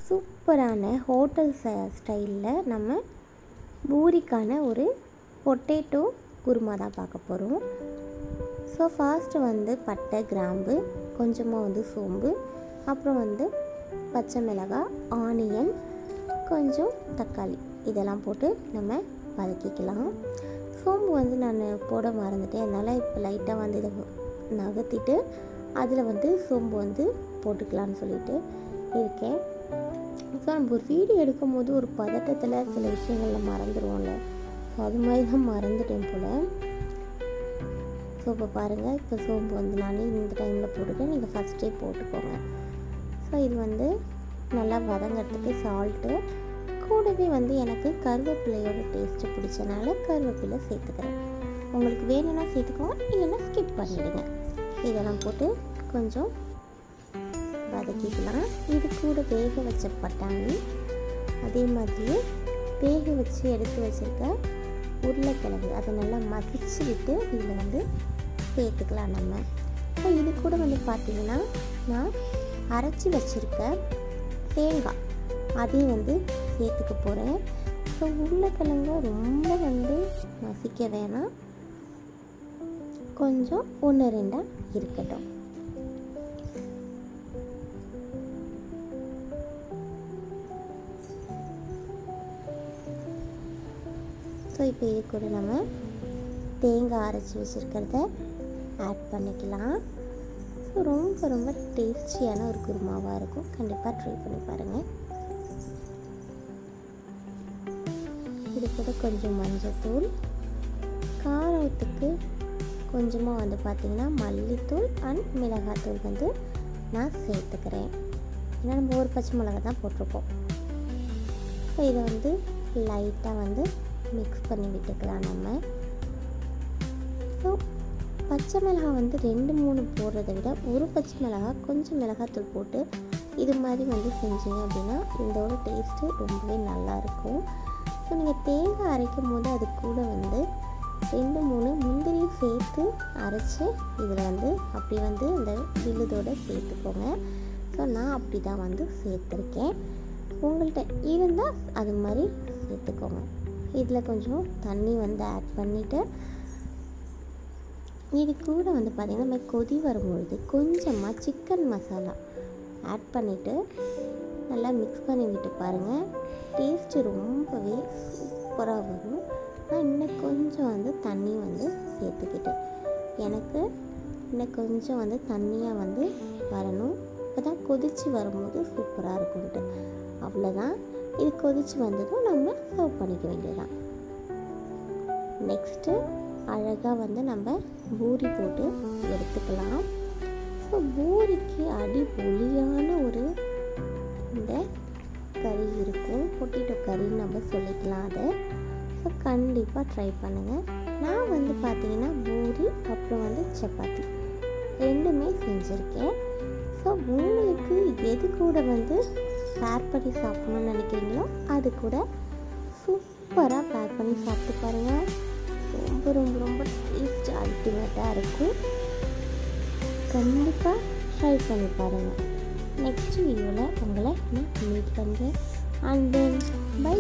சூப்பரான ஹோட்டல் ஸ்டைலில் நம்ம பூரிக்கான ஒரு பொட்டேட்டோ குருமா தான் பார்க்க போகிறோம். ஸோ ஃபர்ஸ்ட்டு வந்து பட்டை, கிராம்பு, கொஞ்சமாக சோம்பு, அப்புறம் பச்சை மிளகாய், ஆனியன், கொஞ்சம் தக்காளி இதெல்லாம் போட்டு நம்ம வதக்கிக்கலாம். சோம்பு நான் போட மறந்துட்டேன், அதனால் இப்போ லைட்டாக இதை நகர்த்திட்டு அதில் சோம்பு போட்டுக்கலான்னு சொல்லிட்டு இருக்கேன். ஸோ நம்ம ஒரு வீடியோ எடுக்கும் போது ஒரு பதட்டத்தில் சில விஷயங்களில் மறந்துடுவோம்ல, ஸோ அது மாதிரி தான் மறந்துட்டேன் போல். ஸோ இப்போ பாருங்கள், இப்போ சோம்பு நான் இந்த டைமில் போட்டுட்டேன், நீங்கள் ஃபஸ்ட்டே போட்டுக்கோங்க. ஸோ இது நல்லா வதங்கிறதுக்கு சால்ட்டு கூடவே எனக்கு கருவேப்பிலையோட டேஸ்ட்டு பிடிச்சனால கருவேப்பிலை சேர்த்துக்கிறேன். உங்களுக்கு வேணும்னா சேர்த்துக்கோங்க, இல்லைன்னா ஸ்கிப் பண்ணிவிடுங்க. இதெல்லாம் போட்டு கொஞ்சம் வதக்கிக்கலாம். இது கூட வேக வச்ச பட்டாணி, அதே மாதிரியே வேக வச்சு எடுத்து வச்சுருக்க உருளைக்கிழங்கு அதை நல்லா மசிச்சு விட்டு இதில் சேர்த்துக்கலாம் நம்ம. ஸோ இது கூட பார்த்திங்கன்னா நான் அரைச்சி வச்சுருக்க தேங்காய் அதையும் சேர்த்துக்க போகிறேன். ஸோ உருளைக்கிழங்கு ரொம்ப மசிக்க வேணாம், கொஞ்சம் 1-2 இருக்கட்டும். ஸோ இப்போ இது கூட நம்ம தேங்காய் அரைச்சி வச்சுருக்கிறத ஆட் பண்ணிக்கலாம். ஸோ ரொம்ப டேஸ்டியான ஒரு குருமாவாக இருக்கும், கண்டிப்பாக ட்ரை பண்ணி பாருங்கள். இது கூட கொஞ்சம் மஞ்சத்தூள், காரத்துக்கு கொஞ்சமாக பார்த்திங்கன்னா மல்லித்தூள் அண்ட் மிளகாத்தூள் நான் சேர்த்துக்கிறேன். ஏன்னா நம்ம ஒரு பச்சை மிளகாய் தான் போட்டிருக்கோம். ஸோ இதை லைட்டாக மிக்ஸ் பண்ணி விட்டுக்கலாம் நம்ம. ஸோ பச்சை மிளகாய் 2-3 போடுறதை விட ஒரு பச்சை மிளகாய் கொஞ்சம் மிளகாத்தூள் போட்டு இது மாதிரி செஞ்சீங்க அப்படின்னா இதோட டேஸ்ட்டு ரொம்பவே நல்லாயிருக்கும். ஸோ நீங்கள் தேங்காய் அரைக்கும் போது அது கூட 2-3 முந்திரியும் சேர்த்து அரைச்சி இதில் அப்படி இந்த விழுதோடு சேர்த்துக்கோங்க. ஸோ நான் அப்படி தான் சேர்த்துருக்கேன். உங்கள்கிட்ட இருந்தால் அது மாதிரி சேர்த்துக்கோங்க. இதில் கொஞ்சம் தண்ணி ஆட் பண்ணிவிட்டு இது கூட பார்த்திங்கன்னா நம்ம கொதி வரும்பொழுது கொஞ்சமாக சிக்கன் மசாலா ஆட் பண்ணிவிட்டு நல்லா மிக்ஸ் பண்ணி விட்டு பாருங்கள், டேஸ்ட்டு ரொம்பவே சூப்பராக வரும். நான் இன்னும் கொஞ்சம் தண்ணி சேர்த்துக்கிட்டேன். எனக்கு இன்னும் கொஞ்சம் தண்ணியாக வரணும், இப்போ தான் கொதித்து வரும்போது சூப்பராக இருக்கும்ட்டு. அவ்வளோதான், இது கொதித்து வந்ததும் நம்ம சர்வ் பண்ணிக்க வேண்டியதான். நெக்ஸ்ட்டு அழகாக நம்ம பூரி போட்டு எடுத்துக்கலாம். ஸோ பூரிக்கு அடிபொலியான ஒரு இந்த கறி இருக்கும், பொட்டேட்டோ கறின்னு நம்ம சொல்லிக்கலாம் அதை. ஸோ கண்டிப்பாக ட்ரை பண்ணுங்கள். நான் பார்த்திங்கன்னா பூரி அப்புறம் சப்பாத்தி ரெண்டுமே செஞ்சுருக்கேன். ஸோ உங்களுக்கு எது கூட பேர் பண்ணி சாப்பிடணும்னு நினைக்கிறீங்களோ அது கூட சூப்பராக பேர் பண்ணி சாப்பிட்டு பாருங்கள். ரொம்ப டேஸ்ட் அல்டிமேட்டாக இருக்கும். கண்டிப்பாக ட்ரை பண்ணி பாருங்கள். நெக்ஸ்ட் வீடியோவில் உங்களை நான் மீட் பண்ணுறேன். And then by.